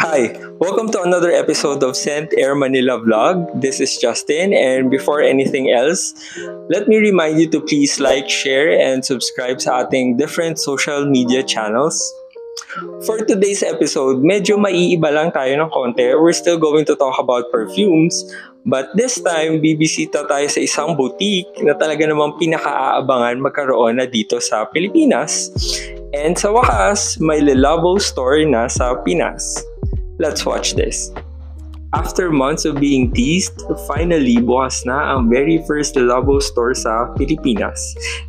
Hi, welcome to another episode of Scent Air Manila Vlog. This is Justin, and before anything else, let me remind you to please like, share, and subscribe sa ating different social media channels. For today's episode, medyo maiiba lang tayo ng konti. We're still going to talk about perfumes, but this time, bibisita tayo sa isang boutique na talaga namang pinaka-aabangan magkaroon na dito sa Pilipinas. And sa wakas, may Le Labo store na sa Pinas. Let's watch this. After months of being teased, finally bukas na ang very first Le Labo store sa Pilipinas.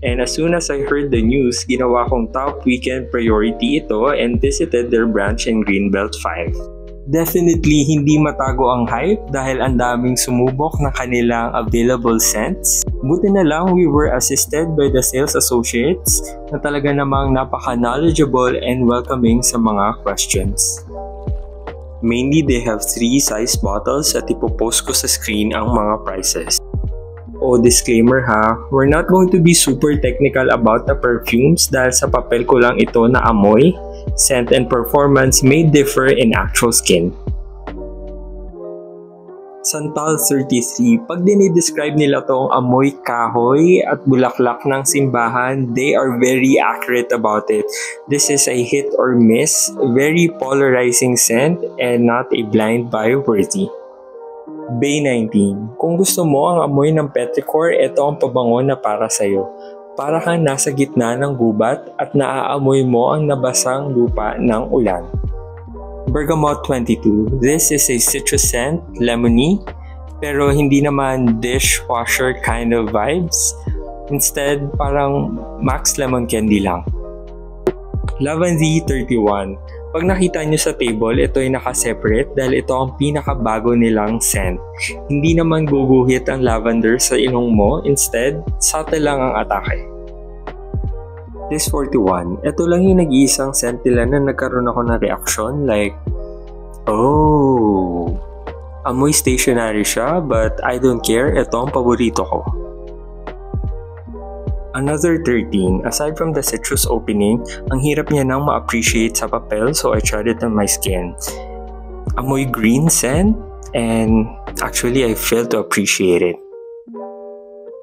And as soon as I heard the news, ginawa kong top weekend priority ito and visited their branch in Greenbelt 5. Definitely hindi matago ang hype dahil ang daming sumubok ng kanilang available scents. Buti na lang we were assisted by the sales associates na talaga namang napaka-knowledgeable and welcoming sa mga questions. Mainly, they have 3 size bottles at ipopost ko sa screen ang mga prices. Disclaimer ha, we're not going to be super technical about the perfumes dahil sa papel ko lang ito na amoy, scent and performance may differ in actual skin. Santal 33, pag dinidescribe nila tong amoy kahoy at bulaklak ng simbahan, they are very accurate about it. This is a hit or miss, very polarizing scent and not a blind buy worthy. Bay 19, kung gusto mo ang amoy ng petrichor, ito ang pabango na para sa'yo. Para kang nasa gitna ng gubat at naaamoy mo ang nabasang lupa ng ulan. Bergamot 22. This is a citrus scent, lemony, pero hindi naman dishwasher kind of vibes. Instead, parang max lemon candy lang. Lavandie 31. Pag nakita nyo sa table, ito ay naka-separate dahil ito ang pinakabago nilang scent. Hindi naman guguhit ang lavender sa ilong mo, instead, subtle lang ang atake. This 41, ito lang yung nag-iisang scent nila na nagkaroon ako ng reaction like, amoy stationary siya but I don't care, ito ang paborito ko. Another 13, aside from the citrus opening, ang hirap niya nang ma-appreciate sa papel so I tried it on my skin. Amoy green scent and actually I failed to appreciate it.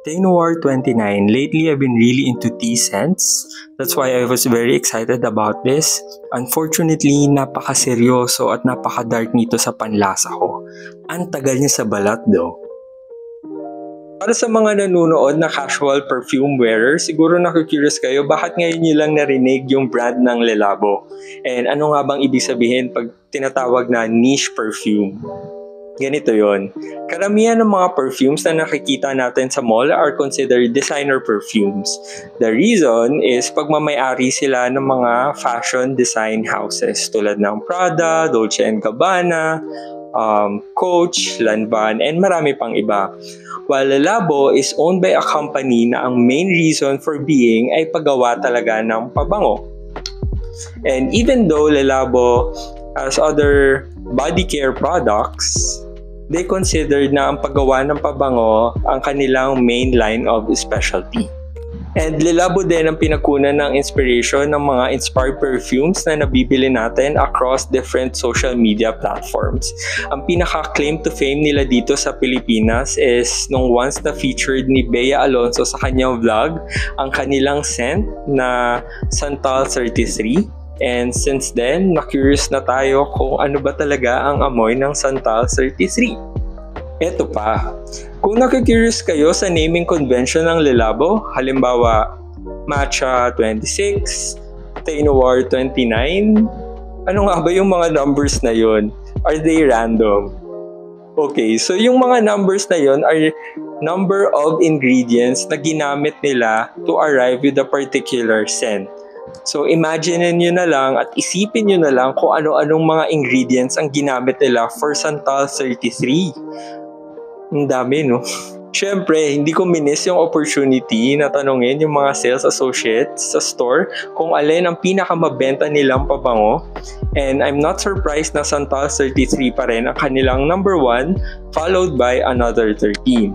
Thé Noir 29. Lately, I've been really into tea scents. That's why I was very excited about this. Unfortunately, napaka-seryoso at napaka-dark nito sa panlasa ko. Ang tagal niya sa balat though. Para sa mga nanonood na casual perfume wearer, siguro naku-curious kayo bakit ngayon niyo lang narinig yung brand ng Le Labo. And ano nga bang ibig sabihin pag tinatawag na niche perfume? Ganito yon. Karamihan ng mga perfumes na nakikita natin sa mall are considered designer perfumes. The reason is pagmamay-ari sila ng mga fashion design houses tulad ng Prada, Dolce & Gabbana, Coach, Lanvin, and marami pang iba. While Le Labo is owned by a company na ang main reason for being ay paggawa talaga ng pabango. And even though Le Labo has other body care products, they considered na ang paggawa ng pabango ang kanilang main line of specialty. And Le Labo din ang pinagkunan ng inspiration ng mga inspired perfumes na nabibili natin across different social media platforms. Ang pinaka-claim to fame nila dito sa Pilipinas is nung once na featured ni Bea Alonzo sa kanyang vlog, ang kanilang scent na Santal 33. And since then, na-curious na tayo kung ano ba talaga ang amoy ng Santal 33. Eto pa, kung nakikurious kayo sa naming convention ng Le Labo, halimbawa Matcha 26, Thé Noir 29, ano nga ba yung mga numbers na yun? Are they random? Okay, so yung mga numbers na yun are number of ingredients na ginamit nila to arrive with a particular scent. So imagine nyo na lang at isipin nyo na lang kung ano-anong mga ingredients ang ginamit nila for Santal 33. Ang dami, no? Siyempre, hindi ko minis yung opportunity na tanungin yung mga sales associates sa store kung alin ang pinakamabenta nilang pabango. And I'm not surprised na Santal 33 pa rin ang kanilang number 1, followed by another 13.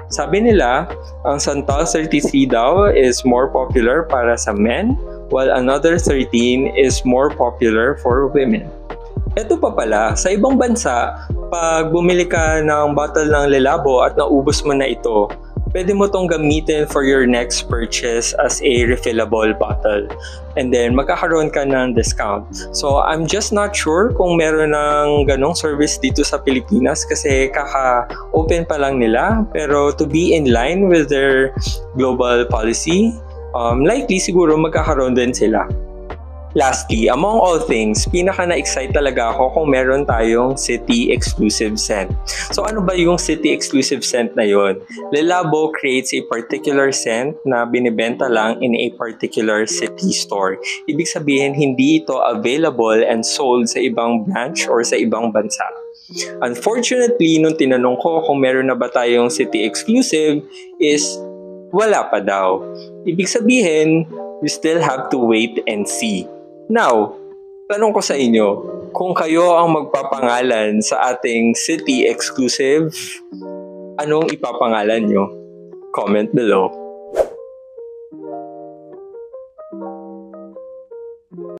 Sabi nila, ang Santal 33 daw is more popular para sa men, while another 13 is more popular for women. Eto pa pala, sa ibang bansa, pag bumili ka ng bottle ng Lelabo at naubos mo na ito, pwede mo tong gamitin for your next purchase as a refillable bottle. And then, magkakaroon ka ng discount. So, I'm just not sure kung meron ng ganong service dito sa Pilipinas kasi kaka-open pa lang nila. Pero to be in line with their global policy, likely siguro magkakaroon din sila. Lastly, among all things, pinaka-na-excite talaga ako kung meron tayong city-exclusive scent. So ano ba yung city-exclusive scent na yon? Lelabo creates a particular scent na binibenta lang in a particular city store. Ibig sabihin, hindi ito available and sold sa ibang branch or sa ibang bansa. Unfortunately, nung tinanong ko kung meron na ba tayong city-exclusive is wala pa daw. Ibig sabihin, we still have to wait and see. Now, tanong ko sa inyo, kung kayo ang magpapangalan sa ating city exclusive, anong ipapangalan nyo? Comment below.